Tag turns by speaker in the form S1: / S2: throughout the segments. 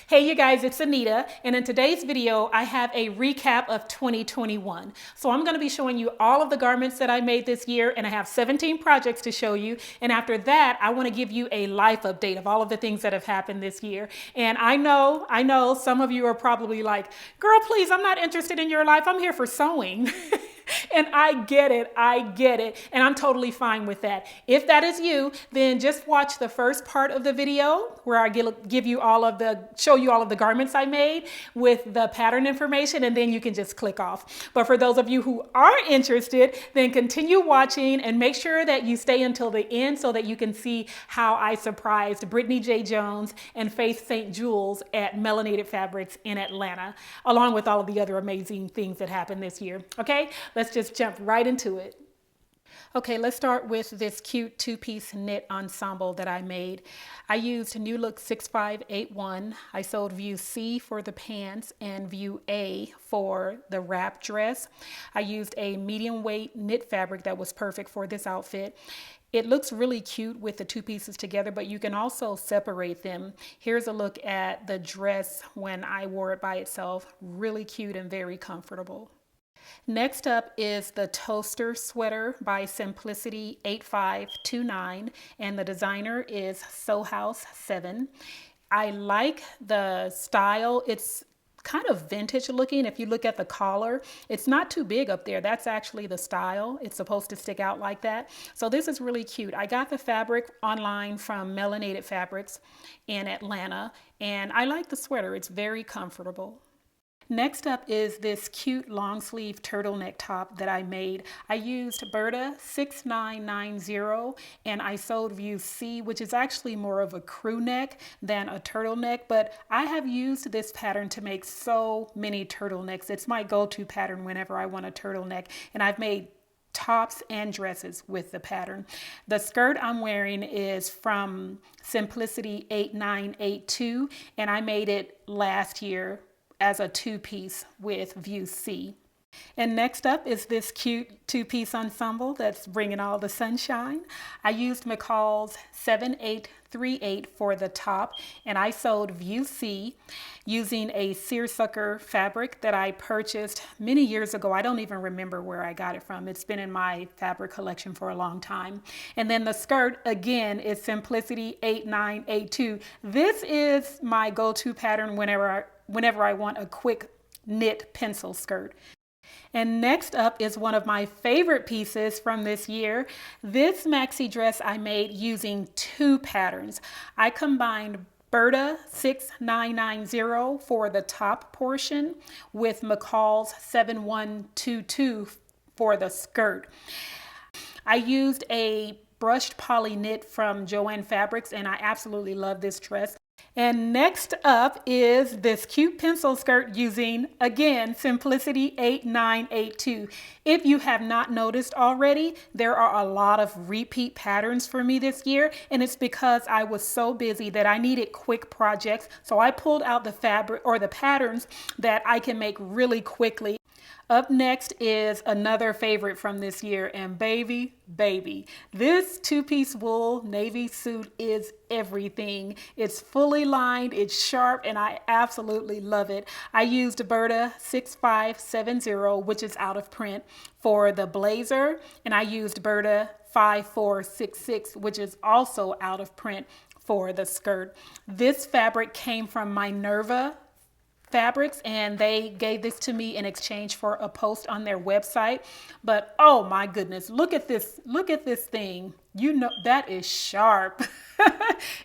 S1: Hey you guys, it's Anita, and in today's video I have a recap of 2021. So I'm going to be showing you all of the garments that I made this year, and I have 17 projects to show you. And after that, I want to give you a life update of all of the things that have happened this year. And I know some of you are probably like, girl, please, I'm not interested in your life. I'm here for sewing. And I get it, and I'm totally fine with that. If that is you, then just watch the first part of the video where I show you all of the garments I made with the pattern information, and then you can just click off. But for those of you who are interested, then continue watching and make sure that you stay until the end so that you can see how I surprised Brittany J. Jones and Faith St. Jules at Melanated Fabrics in Atlanta, along with all of the other amazing things that happened this year. Okay, let's just jump right into it. Okay, let's start with this cute two-piece knit ensemble that I made. I used New Look 6581. I sewed view C for the pants and view A for the wrap dress. I used a medium weight knit fabric that was perfect for this outfit. It looks really cute with the two pieces together, but you can also separate them. Here's a look at the dress when I wore it by itself. Really cute and very comfortable. Next up is the Toaster Sweater by Simplicity 8529, and the designer is Sew House 7. I like the style. It's kind of vintage looking. If you look at the collar, it's not too big up there. That's actually the style. It's supposed to stick out like that. So this is really cute. I got the fabric online from Melanated Fabrics in Atlanta, and I like the sweater. It's very comfortable. Next up is this cute long sleeve turtleneck top that I made. I used Burda 6990 and I sewed view C, which is actually more of a crew neck than a turtleneck, but I have used this pattern to make so many turtlenecks. It's my go-to pattern whenever I want a turtleneck, and I've made tops and dresses with the pattern. The skirt I'm wearing is from Simplicity 8982, and I made it last year as a two-piece with view C. And next up is this cute two-piece ensemble that's bringing all the sunshine. I used McCall's 7838 for the top, and I sewed view C using a seersucker fabric that I purchased many years ago. I don't even remember where I got it from. It's been in my fabric collection for a long time. And then the skirt, again, is Simplicity 8982. This is my go-to pattern whenever I want a quick knit pencil skirt. And next up is one of my favorite pieces from this year. This maxi dress I made using two patterns. I combined Burda 6990 for the top portion with McCall's 7122 for the skirt. I used a brushed poly knit from Joann Fabrics, and I absolutely love this dress. And next up is this cute pencil skirt using, again, Simplicity 8982. If you have not noticed already, there are a lot of repeat patterns for me this year, and it's because I was so busy that I needed quick projects. So I pulled out the fabric or the patterns that I can make really quickly. Up next is another favorite from this year, and baby, this two-piece wool navy suit is everything. It's fully lined, it's sharp, and I absolutely love it. I used Burda 6570, which is out of print, for the blazer, and I used Burda 5466, which is also out of print, for the skirt. This fabric came from Minerva Fabrics, and they gave this to me in exchange for a post on their website. But oh my goodness, look at this thing. You know, that is sharp.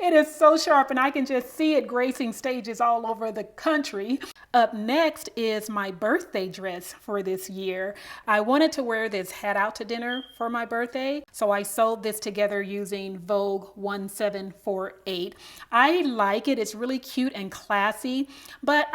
S1: It is so sharp, and I can just see it gracing stages all over the country. Up next is my birthday dress for this year. I wanted to wear this head out to dinner for my birthday, so I sewed this together using Vogue 1748. I like it. It's really cute and classy, but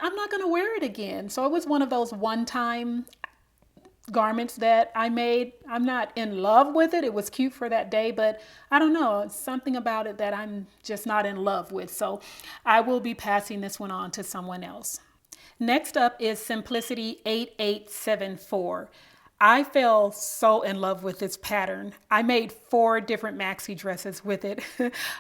S1: I'm not going to wear it again. So it was one of those one-time garments that I made. I'm not in love with it. It was cute for that day, but I don't know, it's something about it that I'm just not in love with. So I will be passing this one on to someone else. Next up is Simplicity 8874. I fell so in love with this pattern. I made 4 different maxi dresses with it.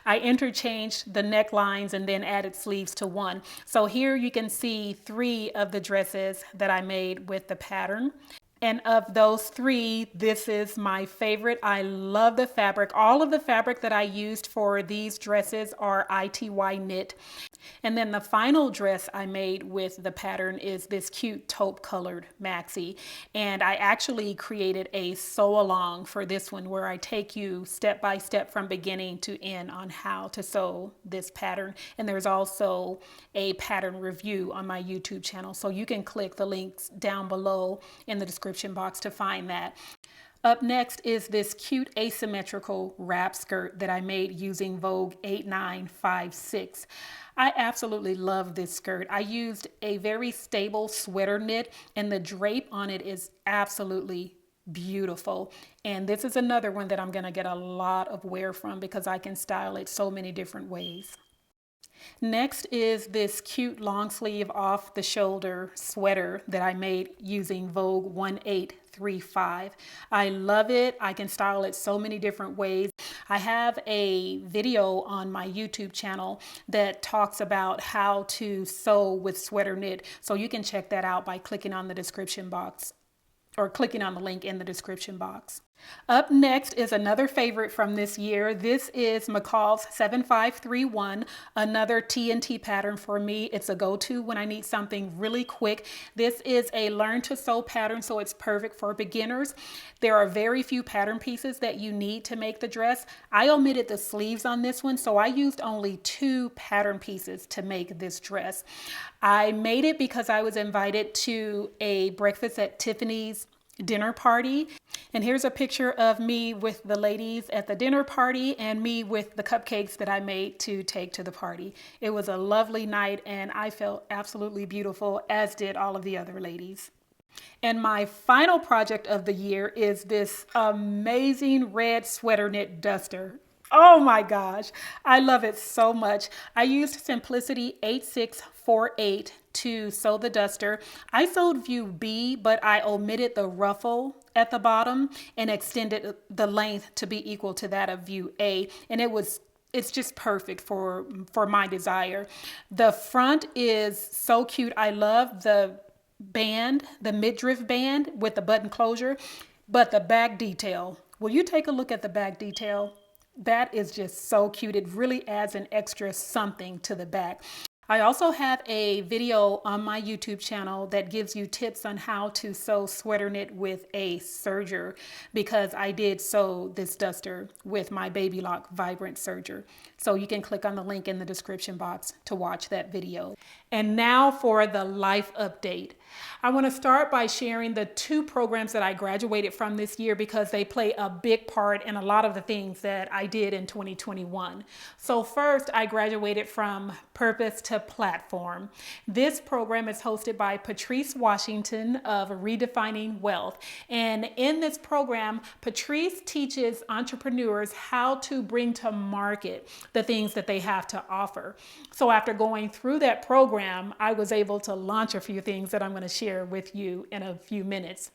S1: I interchanged the necklines and then added sleeves to one. So here you can see 3 of the dresses that I made with the pattern. And of those 3, this is my favorite. I love the fabric. All of the fabric that I used for these dresses are ITY knit. And then the final dress I made with the pattern is this cute taupe colored maxi. And I actually created a sew along for this one where I take you step by step from beginning to end on how to sew this pattern. And there's also a pattern review on my YouTube channel. So you can click the links down below in the description box to find that. Up next is this cute asymmetrical wrap skirt that I made using Vogue 8956. I absolutely love this skirt. I used a very stable sweater knit and the drape on it is absolutely beautiful. And this is another one that I'm gonna get a lot of wear from because I can style it so many different ways. Next is this cute long sleeve off the shoulder sweater that I made using Vogue 1835. I love it. I can style it so many different ways. I have a video on my YouTube channel that talks about how to sew with sweater knit. So you can check that out by clicking on the description box or clicking on the link in the description box. Up next is another favorite from this year. This is McCall's 7531, another TNT pattern for me. It's a go-to when I need something really quick. This is a learn to sew pattern, so it's perfect for beginners. There are very few pattern pieces that you need to make the dress. I omitted the sleeves on this one, so I used only 2 pattern pieces to make this dress. I made it because I was invited to a breakfast at Tiffany's dinner party. And here's a picture of me with the ladies at the dinner party and me with the cupcakes that I made to take to the party. It was a lovely night and I felt absolutely beautiful, as did all of the other ladies. And my final project of the year is this amazing red sweater knit duster. Oh my gosh, I love it so much. I used Simplicity 8648 to sew the duster. I sewed view B, but I omitted the ruffle at the bottom and extended the length to be equal to that of view A. And it's just perfect for my desire. The front is so cute. I love the band, the midriff band with the button closure, but the back detail. Will you take a look at the back detail? That is just so cute. It really adds an extra something to the back. I also have a video on my YouTube channel that gives you tips on how to sew sweater knit with a serger, because I did sew this duster with my Baby Lock Vibrant serger. So you can click on the link in the description box to watch that video. And now for the life update. I want to start by sharing the 2 programs that I graduated from this year because they play a big part in a lot of the things that I did in 2021. So first, I graduated from Purpose to Platform. This program is hosted by Patrice Washington of Redefining Wealth. And in this program, Patrice teaches entrepreneurs how to bring to market the things that they have to offer. So after going through that program, I was able to launch a few things that I'm going to share with you in a few minutes.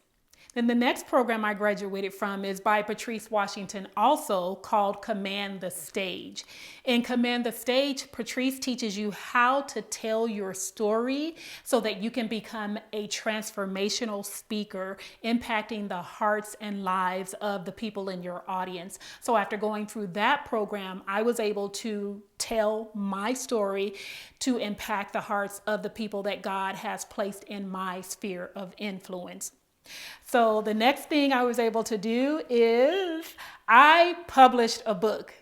S1: Then the next program I graduated from is by Patrice Washington, also called Command the Stage. In Command the Stage, Patrice teaches you how to tell your story so that you can become a transformational speaker, impacting the hearts and lives of the people in your audience. So after going through that program, I was able to tell my story to impact the hearts of the people that God has placed in my sphere of influence. So the next thing I was able to do is I published a book.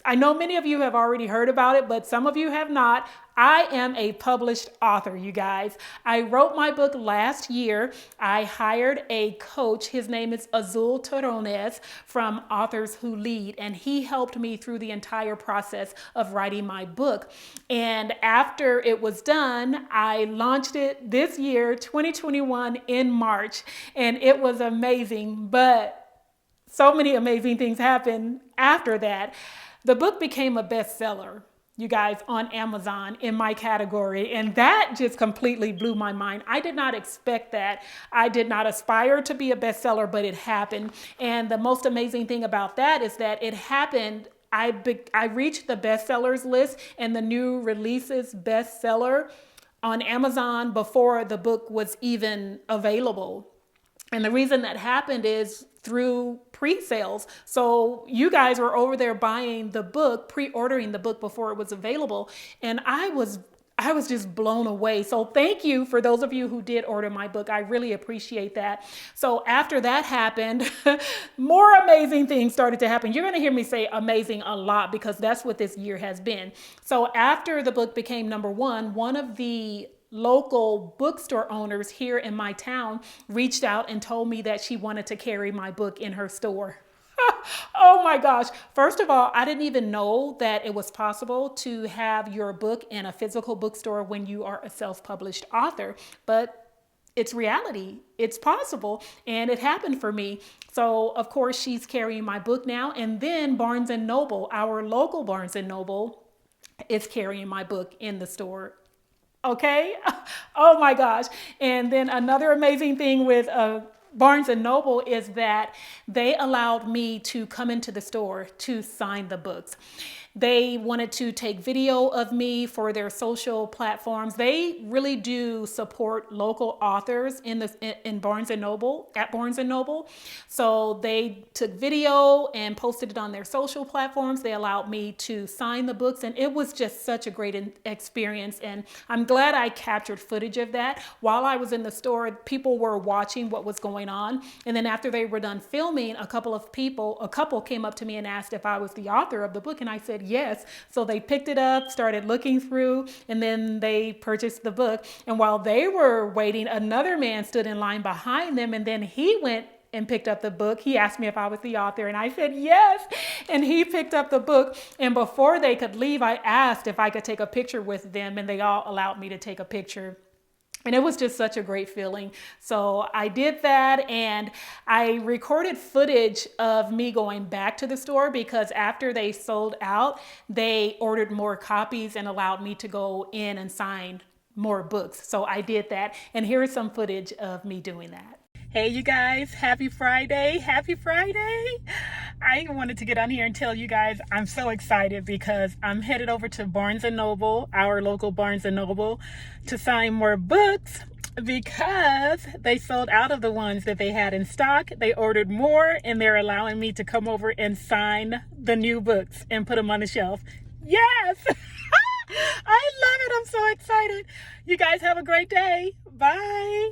S1: I know many of you have already heard about it, but some of you have not. I am a published author, you guys. I wrote my book last year. I hired a coach. His name is Azul Torones from Authors Who Lead, and he helped me through the entire process of writing my book. And after it was done, I launched it this year, 2021, in March, and it was amazing, but so many amazing things happened after that. The book became a bestseller. you guys, on Amazon in my category. And that just completely blew my mind. I did not expect that. I did not aspire to be a bestseller, but it happened. And the most amazing thing about that is that it happened. I reached the bestsellers list and the new releases bestseller on Amazon before the book was even available. And the reason that happened is through pre-sales. So you guys were over there buying the book, pre-ordering the book before it was available. And I was just blown away. So thank you for those of you who did order my book. I really appreciate that. So after that happened, more amazing things started to happen. You're going to hear me say amazing a lot because that's what this year has been. So after the book became #1, one of the local bookstore owners here in my town reached out and told me that she wanted to carry my book in her store. Oh my gosh. First of all, I didn't even know that it was possible to have your book in a physical bookstore when you are a self-published author, but it's reality. It's possible, and it happened for me. So of course she's carrying my book now, and then Barnes and Noble, our local Barnes and Noble, is carrying my book in the store. Okay. Oh my gosh. And then another amazing thing with Barnes and Noble is that they allowed me to come into the store to sign the books. They wanted to take video of me for their social platforms. They really do support local authors in Barnes and Noble, at Barnes and Noble. So they took video and posted it on their social platforms. They allowed me to sign the books, and it was just such a great experience. And I'm glad I captured footage of that. While I was in the store, people were watching what was going on. And then after they were done filming, a couple came up to me and asked if I was the author of the book, and I said yes. So they picked it up, started looking through, and then they purchased the book. And while they were waiting, another man stood in line behind them, and then he went and picked up the book. He asked me if I was the author, and I said yes. And he picked up the book, and before they could leave, I asked if I could take a picture with them, and they all allowed me to take a picture. And it was just such a great feeling. So I did that, and I recorded footage of me going back to the store because after they sold out, they ordered more copies and allowed me to go in and sign more books. So I did that, and here is some footage of me doing that. Hey you guys, happy Friday, happy Friday. I wanted to get on here and tell you guys I'm so excited because I'm headed over to Barnes & Noble, our local Barnes & Noble, to sign more books because they sold out of the ones that they had in stock. They ordered more, and they're allowing me to come over and sign the new books and put them on the shelf. Yes! I love it. I'm so excited. You guys have a great day. Bye.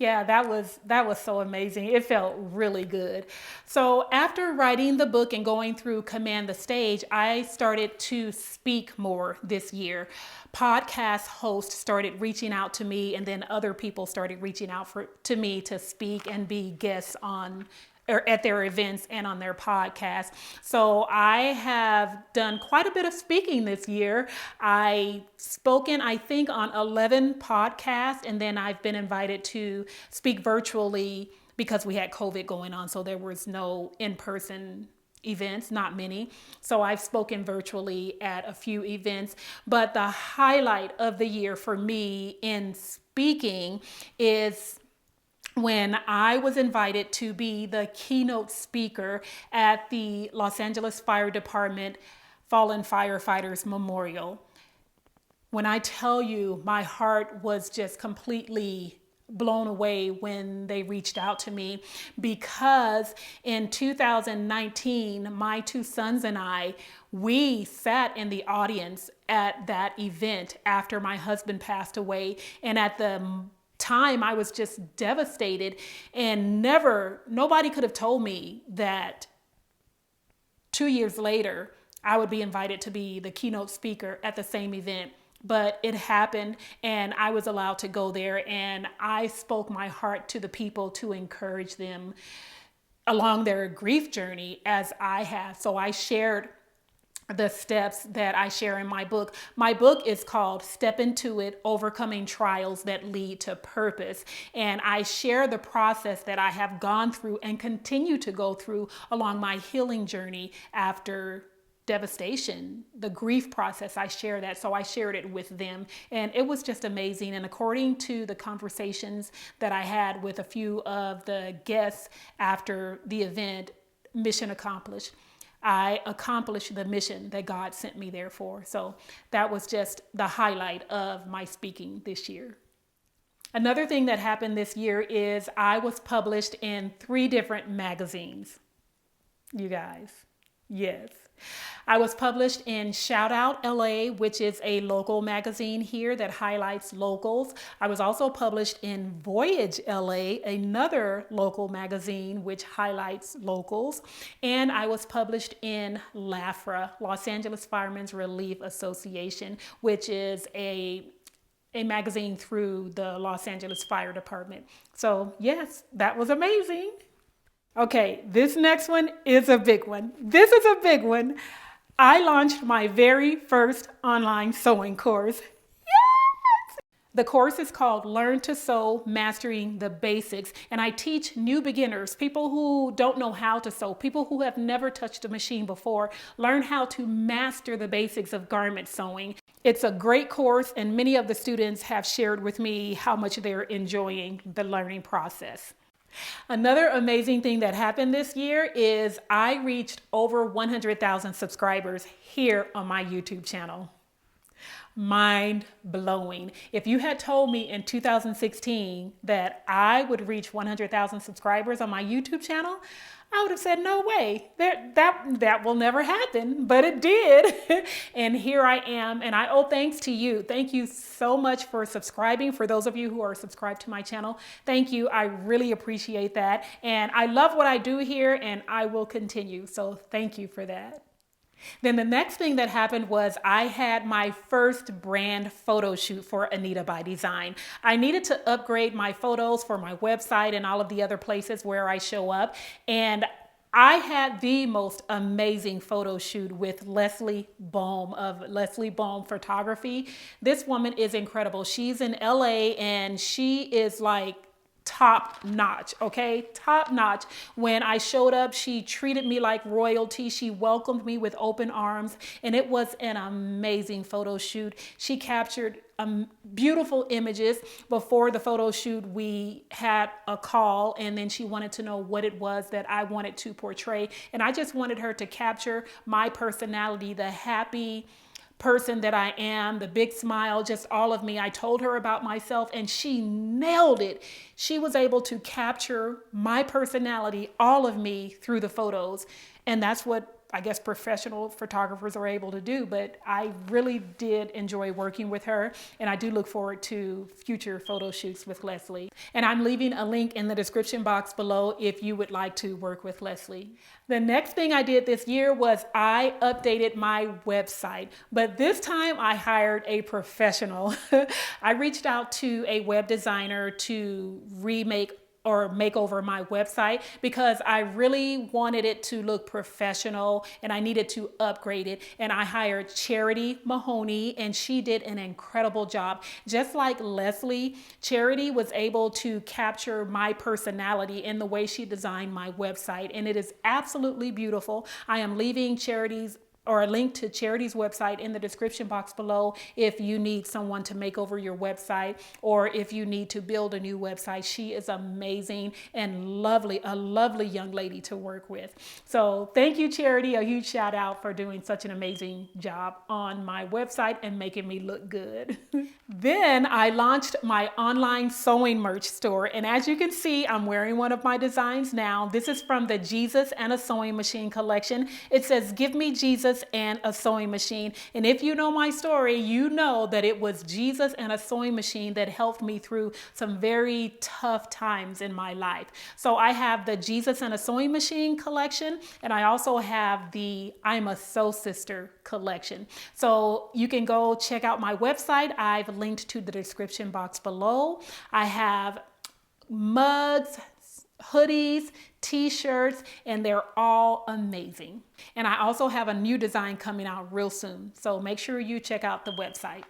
S1: Yeah, that was so amazing. It felt really good. So after writing the book and going through Command the Stage, I started to speak more this year. Podcast hosts started reaching out to me, and then other people started reaching out to me to speak and be guests on or at their events and on their podcast. So I have done quite a bit of speaking this year. I spoken, I think, on 11 podcasts, and then I've been invited to speak virtually because we had COVID going on. So there was no in-person events, not many. So I've spoken virtually at a few events, but the highlight of the year for me in speaking is when I was invited to be the keynote speaker at the Los Angeles Fire Department Fallen Firefighters Memorial. When I tell you, my heart was just completely blown away when they reached out to me, because in 2019, my two sons and I, we sat in the audience at that event after my husband passed away. And at the time, I was just devastated, and nobody could have told me that 2 years later, I would be invited to be the keynote speaker at the same event. But it happened, and I was allowed to go there, and I spoke my heart to the people to encourage them along their grief journey as I have. So I shared the steps that I share in my book. My book is called Step Into It, Overcoming Trials That Lead to Purpose. And I share the process that I have gone through and continue to go through along my healing journey after devastation, the grief process, I share that. So I shared it with them, and it was just amazing. And according to the conversations that I had with a few of the guests after the event, mission accomplished. I accomplished the mission that God sent me there for. So that was just the highlight of my speaking this year. Another thing that happened this year is I was published in 3 different magazines. You guys, yes. I was published in Shout Out LA, which is a local magazine here that highlights locals. I was also published in Voyage LA, another local magazine which highlights locals. And I was published in LAFRA, Los Angeles Firemen's Relief Association, which is a magazine through the Los Angeles Fire Department. So yes, that was amazing. Okay, this next one is a big one. This is a big one. I launched my very first online sewing course. Yes! The course is called Learn to Sew, Mastering the Basics. And I teach new beginners, people who don't know how to sew, people who have never touched a machine before, learn how to master the basics of garment sewing. It's a great course, and many of the students have shared with me how much they're enjoying the learning process. Another amazing thing that happened this year is I reached over 100,000 subscribers here on my YouTube channel. Mind blowing. If you had told me in 2016 that I would reach 100,000 subscribers on my YouTube channel, I would have said, no way, that will never happen, but it did. And here I am, and I owe thanks to you. Thank you so much for subscribing. For those of you who are subscribed to my channel, thank you. I really appreciate that. And I love what I do here, and I will continue. So thank you for that. Then the next thing that happened was I had my first brand photo shoot for Anita by Design. I needed to upgrade my photos for my website and all of the other places where I show up. And I had the most amazing photo shoot with Leslie Bohm of Leslie Bohm Photography. This woman is incredible. She's in LA, and she is like top notch, okay? Top notch. When I showed up, she treated me like royalty. She welcomed me with open arms, and it was an amazing photo shoot. She captured beautiful images. Before the photo shoot, we had a call, and then she wanted to know what it was that I wanted to portray. And I just wanted her to capture my personality, the happy person that I am, the big smile, just all of me. I told her about myself, and she nailed it. She was able to capture my personality, all of me, through the photos. And that's what I guess professional photographers are able to do. But I really did enjoy working with her, and I do look forward to future photo shoots with Leslie. And I'm leaving a link in the description box below if you would like to work with Leslie. The next thing I did this year was I updated my website, but this time I hired a professional. I reached out to a web designer to remake or make over my website because I really wanted it to look professional and I needed to upgrade it. And I hired Charity Mahoney, and she did an incredible job. Just like Leslie, Charity was able to capture my personality in the way she designed my website, and it is absolutely beautiful. I am leaving a link to Charity's website in the description box below if you need someone to make over your website or if you need to build a new website. She is amazing and lovely, a lovely young lady to work with. So thank you, Charity. A huge shout out for doing such an amazing job on my website and making me look good. Then I launched my online sewing merch store. And as you can see, I'm wearing one of my designs now. This is from the Jesus and a Sewing Machine collection. It says, "Give me Jesus and a sewing machine." And if you know my story, you know that it was Jesus and a sewing machine that helped me through some very tough times in my life. So I have the Jesus and a Sewing Machine collection, and I also have the I'm a Sew Sister collection. So you can go check out my website. I've linked to the description box below. I have mugs, hoodies, t-shirts, and they're all amazing. And I also have a new design coming out real soon. So make sure you check out the website.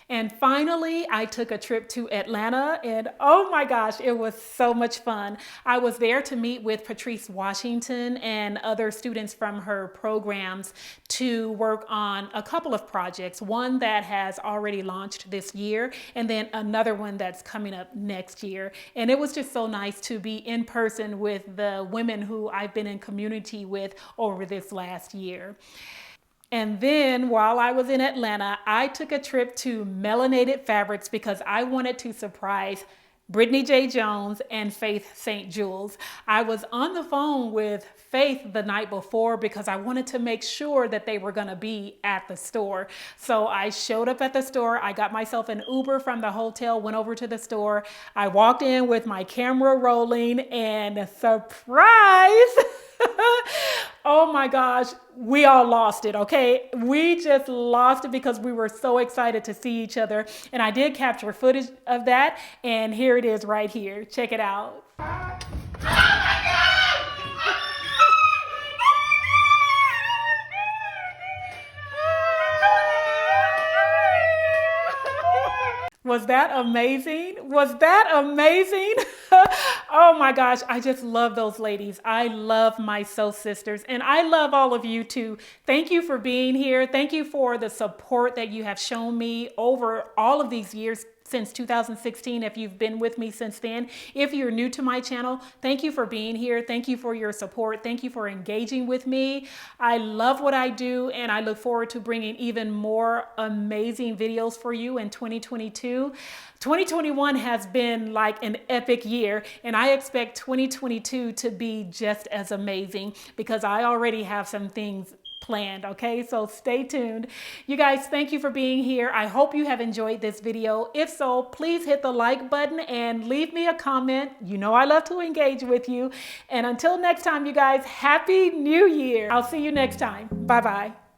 S1: And finally, I took a trip to Atlanta, and oh my gosh, it was so much fun. I was there to meet with Patrice Washington and other students from her programs to work on a couple of projects, one that has already launched this year, and then another one that's coming up next year. And it was just so nice to be in person with the women who I've been in community with over this last year. And then while I was in Atlanta, I took a trip to Melanated Fabrics because I wanted to surprise Brittany J. Jones and Faith St. Jules. I was on the phone with Faith the night before because I wanted to make sure that they were gonna be at the store. So I showed up at the store. I got myself an Uber from the hotel, went over to the store. I walked in with my camera rolling and surprise! Oh my gosh, we all lost it, okay? We just lost it because we were so excited to see each other. And I did capture footage of that, and here it is right here. Check it out. Was that amazing? Was that amazing? Oh my gosh, I just love those ladies. I love my Sew Sisters, and I love all of you too. Thank you for being here. Thank you for the support that you have shown me over all of these years since 2016, if you've been with me since then. If you're new to my channel, thank you for being here. Thank you for your support. Thank you for engaging with me. I love what I do, and I look forward to bringing even more amazing videos for you in 2022. 2021 has been like an epic year, and I expect 2022 to be just as amazing because I already have some things planned, okay? So stay tuned. You guys, thank you for being here. I hope you have enjoyed this video. If so, please hit the like button and leave me a comment. You know I love to engage with you. And until next time, you guys, Happy New Year. I'll see you next time. Bye-bye.